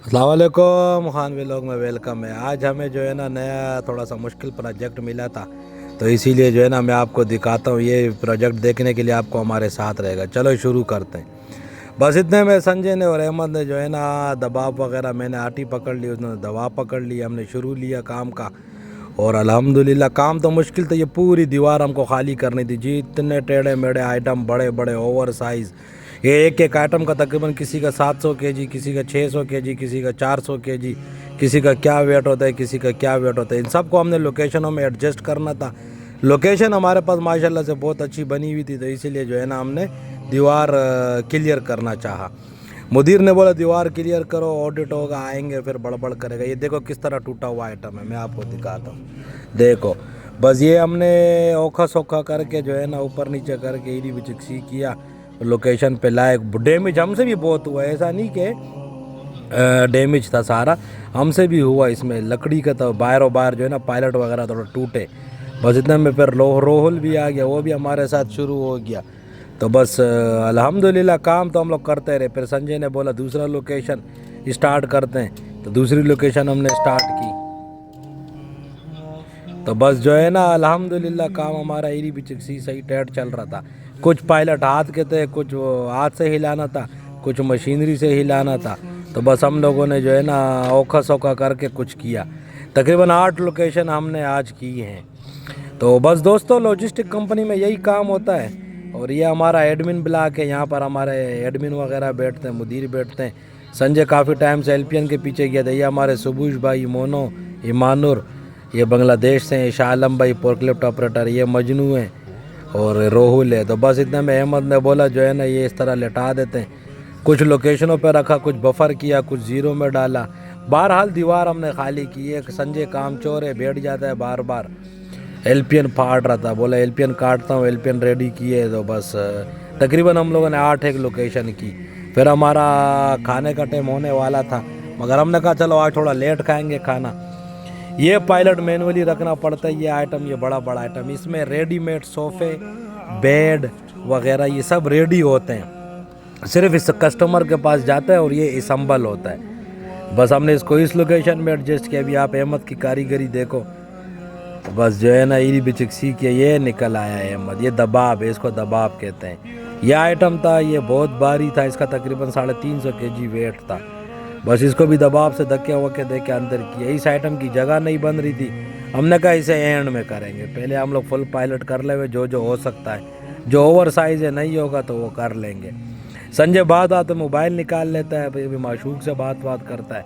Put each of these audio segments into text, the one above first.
अस्सलाम वालेकुम खान व्लॉग में वेलकम है। आज हमें जो है ना नया थोड़ा सा मुश्किल प्रोजेक्ट मिला था, तो इसीलिए जो है ना मैं आपको दिखाता हूँ। ये प्रोजेक्ट देखने के लिए आपको हमारे साथ रहेगा। चलो शुरू करते हैं। बस इतने में संजय ने और अहमद ने जो है ना दबाव वगैरह, मैंने आटी पकड़ ली, उसने दबाव पकड़ ली, हमने शुरू लिया काम का। और अल्हम्दुलिल्लाह काम तो मुश्किल था। ये पूरी दीवार हमको खाली करनी थी जी। इतने टेढ़े मेढ़े आइटम, बड़े बड़े ओवर साइज़। ये एक एक आइटम का तकरीबन किसी का 700 केजी, किसी का 600 केजी, किसी का 400 केजी, किसी का क्या वेट होता है, किसी का क्या वेट होता है। इन सबको हमने लोकेशनों में एडजस्ट करना था। लोकेशन हमारे पास माशाल्लाह से बहुत अच्छी बनी हुई थी, तो इसीलिए जो है ना हमने दीवार क्लियर करना चाहा। मुदीर ने बोला दीवार क्लियर करो, ऑडिट होगा, आएंगे फिर बड़बड़ करेगा। ये देखो किस तरह टूटा हुआ आइटम है, मैं आपको दिखाता हूँ। देखो बस ये हमने औखा सौखा करके जो है ना ऊपर नीचे करके इरी बिचक्सी किया, लोकेशन पे लाए। डैमेज हमसे भी बहुत हुआ, ऐसा नहीं कि डैमेज था सारा, हमसे भी हुआ। इसमें लकड़ी का तो बाहरों बाहर जो है ना पायलट वगैरह थोड़ा टूटे। बस इतने में फिर रोहल भी आ गया, वो भी हमारे साथ शुरू हो गया। तो बस अल्हम्दुलिल्लाह काम तो हम लोग करते रहे। फिर संजय ने बोला दूसरा लोकेशन स्टार्ट करते हैं, तो दूसरी लोकेशन हमने स्टार्ट की। तो बस जो है ना अल्हम्दुलिल्लाह काम हमारा इरी बिचक्सी सही टाइट चल रहा था। कुछ पायलट हाथ के थे, कुछ हाथ से हिलाना था, कुछ मशीनरी से हिलाना था। तो बस हम लोगों ने जो है ना औखा सौखा करके कुछ किया। तकरीबन 8 लोकेशन हमने आज की हैं। तो बस दोस्तों, लॉजिस्टिक कंपनी में यही काम होता है। और ये हमारा एडमिन ब्लॉक है, यहाँ पर हमारे एडमिन वगैरह बैठते हैं, मुदीर बैठते हैं। संजय काफ़ी टाइम से एलपीएन के पीछे गया था। ये हमारे सुबूश भाई, मोनो, ईमानुर, ये बांग्लादेश से हैं, शाह आलम भाई फोर्कलिफ्ट ऑपरेटर, ये मजनू है और रोहुल है। तो बस इतने में अहमद ने बोला जो है ना ये इस तरह लेटा देते हैं। कुछ लोकेशनों पर रखा, कुछ बफर किया, कुछ ज़ीरो में डाला। बहरहाल दीवार हमने खाली की। एक संजय काम चोर है, बैठ जाता है बार बार। एलपीएन फाड़ रहा था, बोला एलपीएन काटता हूँ, एलपीएन रेडी किए। तो बस तकरीबन हम लोगों ने 8 एक लोकेशन की। फिर हमारा खाने का टाइम होने वाला था, मगर हमने कहा चलो आज थोड़ा लेट खाएंगे खाना। ये पायलट मैनुअली रखना पड़ता है। ये आइटम, ये बड़ा बड़ा आइटम, इसमें रेडीमेड सोफ़े, बेड वगैरह ये सब रेडी होते हैं। सिर्फ इस कस्टमर के पास जाता है और ये असम्बल होता है। बस हमने इसको इस लोकेशन में एडजस्ट किया। अभी आप अहमद की कारीगरी देखो। तो बस जो है ना इरी बिचक्सी के ये निकल आया है अहमद। ये दबाव है, इसको दबाव कहते हैं। यह आइटम था, ये बहुत भारी था, इसका तकरीबन 350 केजी वेट था। बस इसको भी दबाव से धक्के वक्के दे के अंदर किया। इस आइटम की जगह नहीं बन रही थी, हमने कहा इसे एंड में करेंगे। पहले हम लोग फुल पायलट कर ले हुए, जो जो हो सकता है। जो ओवर साइज है नहीं होगा तो वो कर लेंगे। संजय बात आते मोबाइल निकाल लेता है, भाई माशूक से बात करता है।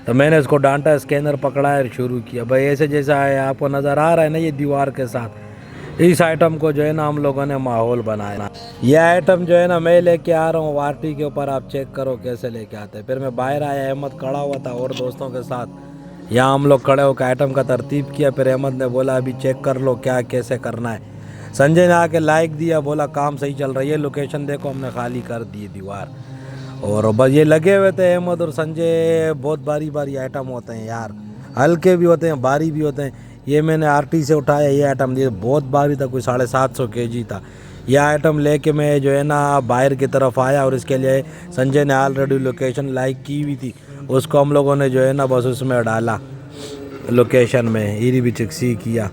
तो मैंने इसको डांटा, स्कैनर पकड़ा है, शुरू किया। भाई ऐसे जैसा है, आपको नज़र आ रहा है ना ये दीवार के साथ, इस आइटम को जो है ना हम लोगों ने माहौल बनाया। ये आइटम जो है ना मैं लेके आ रहा हूँ वारटी के ऊपर, आप चेक करो कैसे लेके आते हैं। फिर मैं बाहर आया, अहमद खड़ा हुआ था और दोस्तों के साथ। यहाँ हम लोग खड़े होकर आइटम का तरतीब किया। फिर अहमद ने बोला अभी चेक कर लो क्या कैसे करना है। संजय ने आके लाइक दिया, बोला काम सही चल रहा है। ये लोकेशन देखो हमने खाली कर दी दीवार। और बस ये लगे हुए थे अहमद और संजय। बहुत भारी भारी आइटम होते हैं यार, हल्के भी होते हैं, भारी भी होते हैं। ये मैंने आरटी से उठाया, ये आइटम ये बहुत भारी था, कोई 750 केजी था। यह आइटम लेके मैं जो है ना बाहर की तरफ आया, और इसके लिए संजय ने ऑलरेडी लोकेशन लाइक की हुई थी, उसको हम लोगों ने जो है ना बस उसमें डाला, लोकेशन में इरी बिचक्सी किया।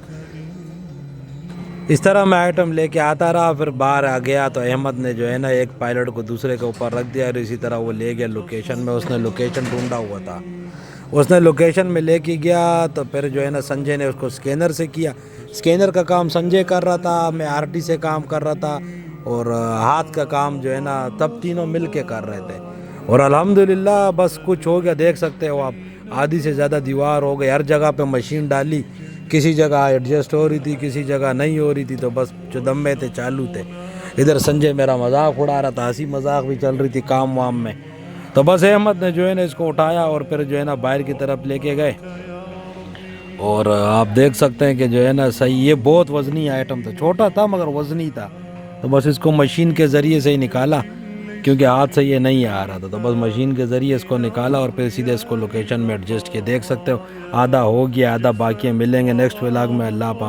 इस तरह मैं आइटम लेके आता रहा। फिर बाहर आ गया तो अहमद ने जो है ना एक पायलट को दूसरे के ऊपर रख दिया, और इसी तरह वो ले गया लोकेशन में। उसने लोकेशन ढूंढा हुआ था, उसने लोकेशन में लेके गया। तो फिर जो है ना संजय ने उसको स्कैनर से किया। स्कैनर का काम संजय कर रहा था, मैं आरटी से काम कर रहा था, और हाथ का काम जो है ना तब तीनों मिल के कर रहे थे। और अल्हम्दुलिल्लाह बस कुछ हो गया, देख सकते हो आप। आधी से ज़्यादा दीवार हो गई, हर जगह पे मशीन डाली, किसी जगह एडजस्ट हो रही थी, किसी जगह नहीं हो रही थी। तो बस जो दम्मे थे चालू थे। इधर संजय मेरा मजाक उड़ा रहा था, हंसी मजाक भी चल रही थी काम वाम में। तो बस अहमद ने जो है ना इसको उठाया और फिर जो है ना बाहर की तरफ लेके गए। और आप देख सकते हैं कि जो है ना सही, ये बहुत वज़नी आइटम था, छोटा था मगर वज़नी था। तो बस इसको मशीन के ज़रिए से ही निकाला, क्योंकि हाथ से ये नहीं आ रहा था। तो बस मशीन के ज़रिए इसको निकाला और फिर सीधे इसको लोकेशन में एडजस्ट किया। देख सकते हो आधा हो गया, आधा बाकी है। मिलेंगे नेक्स्ट व्लॉग में। अल्लाह पाक।